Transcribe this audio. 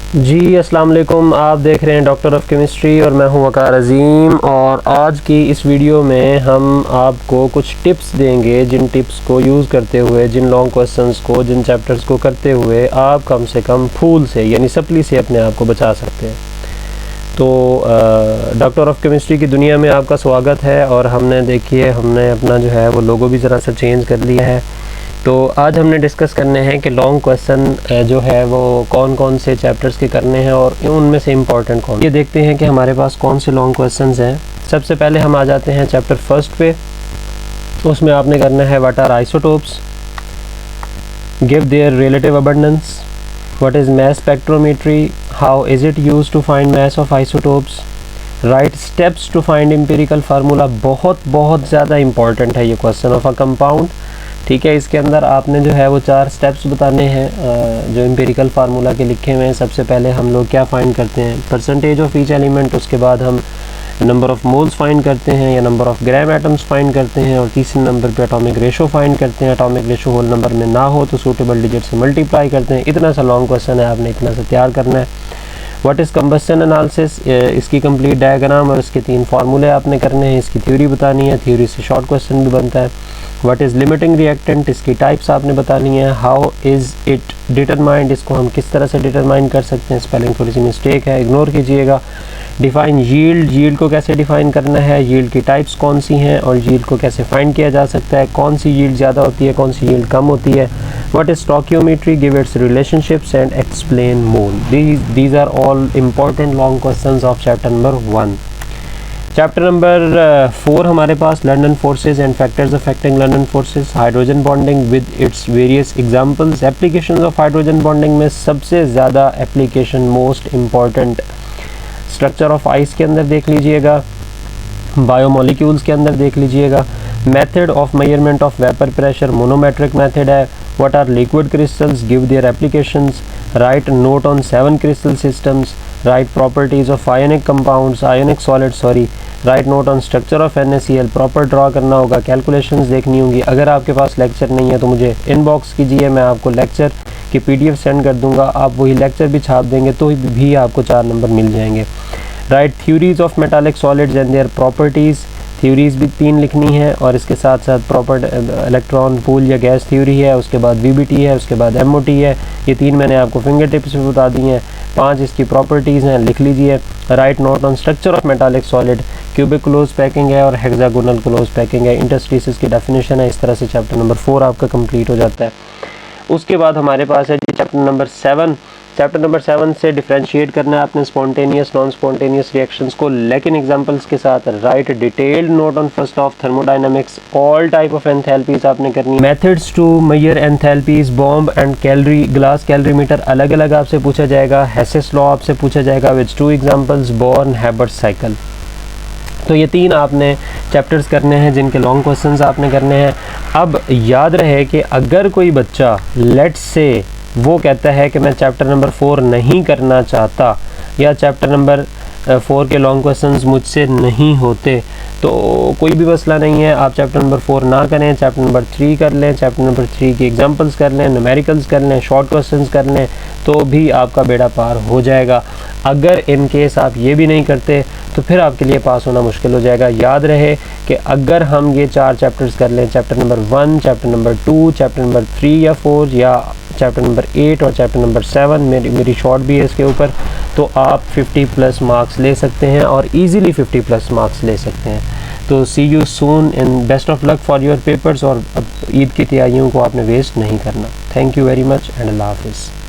जी अस्सलाम वालेकुम। आप देख रहे हैं डॉक्टर ऑफ केमिस्ट्री और मैं हूं वकार अज़ीम। और आज की इस वीडियो में हम आपको कुछ टिप्स देंगे, जिन टिप्स को यूज़ करते हुए, जिन लॉन्ग क्वेश्चंस को, जिन चैप्टर्स को करते हुए आप कम से कम फूल से यानी सप्ली से अपने आप को बचा सकते हैं। तो डॉक्टर ऑफ केमिस्ट्री की दुनिया में आपका स्वागत है। और हमने अपना जो है वो लोगो भी ज़रा सा चेंज कर लिया है। तो आज हमने डिस्कस करने हैं कि लॉन्ग क्वेश्चन जो है वो कौन कौन से चैप्टर्स के करने हैं और उनमें से इम्पॉर्टेंट कौन। ये देखते हैं कि हमारे पास कौन से लॉन्ग क्वेश्चंस हैं। सबसे पहले हम आ जाते हैं चैप्टर फर्स्ट पे। उसमें आपने करना है what are isotopes, give their relative abundance, what is mass spectrometry, how is it used to find mass of isotopes, write steps to find empirical formula. बहुत ज़्यादा इंपॉर्टेंट है ये क्वेश्चन ऑफ अ कंपाउंड। ठीक है, इसके अंदर आपने जो है वो 4 स्टेप्स बताने हैं जो एम्पिरिकल फार्मूला के लिखे हुए हैं। सबसे पहले हम लोग क्या फाइंड करते हैं, परसेंटेज ऑफ ईच एलिमेंट। उसके बाद हम नंबर ऑफ मोल्स फाइंड करते हैं या number of gram atoms find करते हैं। और तीसरे नंबर पे एटॉमिक रेशो फाइंड करते हैं। एटॉमिक रेशो होल नंबर में ना हो तो सूटेबल डिजिट से मल्टीप्लाई करते हैं। इतना सा लॉन्ग क्वेश्चन है, आपने इतना सा तैयार करना है। व्हाट इज़ कंबस्शन एनालिसिस, इसकी कंप्लीट डायग्राम और इसके 3 फार्मूले आपने करने हैं। इसकी थ्योरी बतानी है, थ्योरी से शॉर्ट क्वेश्चन भी बनता है। व्हाट इज़ लिमिटिंग रिएक्टेंट, इसकी टाइप्स आपने बतानी है। हाउ इज़ इट डिटरमाइंड, इसको हम किस तरह से डिटरमाइन कर सकते हैं। स्पेलिंग थोड़ी सी मिस्टेक है, इग्नोर कीजिएगा। डिफाइन यील्ड, यील्ड को कैसे डिफाइन करना है, यील्ड की टाइप्स कौन सी हैं और यील्ड को कैसे फाइंड किया जा सकता है, कौन सी यील्ड ज़्यादा होती है, कौन सी यील्ड कम होती है। What is stoichiometry, give its relationships and explain mole. These are all important long questions of chapter number 1। Chapter number 4 हमारे पास London forces and factors affecting London forces, hydrogen bonding with its various examples. Applications of hydrogen bonding में सबसे ज़्यादा application most important structure of ice के अंदर देख लीजिएगा, biomolecules के अंदर देख लीजिएगा। Method of measurement of vapour pressure मोनोमेट्रिक method है। What are liquid crystals, give their applications, write note on 7 crystal systems, write properties of ionic compounds, ionic solid write note on structure of NaCl, proper draw करना होगा, calculations देखनी होंगी। अगर आपके पास lecture नहीं है तो मुझे इनबॉक्स कीजिए, मैं आपको लेक्चर की PDF सेंड कर दूंगा। आप वही लेक्चर भी छाप देंगे तो भी आपको 4 नंबर मिल जाएंगे। Write theories of metallic solids and their properties, theories भी 3 लिखनी है। और इसके साथ साथ प्रॉपर इलेक्ट्रॉन पूल या गैस थ्योरी है, उसके बाद VBT है, उसके बाद MOT है। ये 3 मैंने आपको फिंगर टिप्स में बता दी हैं। 5 इसकी प्रॉपर्टीज़ हैं, लिख लीजिए। Right note on structure of metallic solid, cubic close packing है और हेक्सागोनल क्लोज पैकिंग है। इंटरस्टिसेस की डेफिनेशन है। इस तरह से चैप्टर नंबर 4 आपका कंप्लीट हो जाता है। उसके बाद हमारे पास है जी चैप्टर नंबर 7। चैप्टर नंबर 7 से डिफरेंशिएट करना है आपने स्पॉन्टेनियस नॉन स्पॉन्टेनियस रिएक्शंस को, लेकिन एग्जांपल्स के साथ। Write detailed note on first of thermodynamics, all type of enthalpies आपने करनी है। Methods to measure enthalpies, bomb and calorie, glass calorimeter अलग अलग आपसे पूछा जाएगा। हेसेस लॉ आपसे पूछा जाएगा with 2 examples, Born Haber cycle. तो ये 3 आपने चैप्टर्स करने हैं जिनके लॉन्ग क्वेश्चंस आपने करने हैं। अब याद रहे कि अगर कोई बच्चा लेट्स से वो कहता है कि मैं चैप्टर नंबर 4 नहीं करना चाहता या चैप्टर नंबर 4 के लॉन्ग क्वेश्चंस मुझसे नहीं होते, तो कोई भी मसला नहीं है। आप चैप्टर नंबर 4 ना करें, चैप्टर नंबर 3 कर लें, चैप्टर नंबर 3 की एग्जांपल्स कर लें, न्यूमेरिकल्स कर लें, शॉर्ट क्वेश्चंस कर लें, तो भी आपका बेड़ा पार हो जाएगा। अगर इन केस आप ये भी नहीं करते तो फिर आपके लिए पास होना मुश्किल हो जाएगा। याद रहे कि अगर हम ये 4 चैप्टर्स कर लें, chapter number 1, chapter number 2, chapter number 3 या 4 या चैप्टर नंबर 8 और चैप्टर नंबर 7, मेरी शॉर्ट भी है इसके ऊपर, तो आप 50+ मार्क्स ले सकते हैं और इजीली 50+ मार्क्स ले सकते हैं। तो see you soon and best of luck for your papers. और ईद की तैयारियों को आपने वेस्ट नहीं करना। Thank you very much and अल्लाह हाफिज़।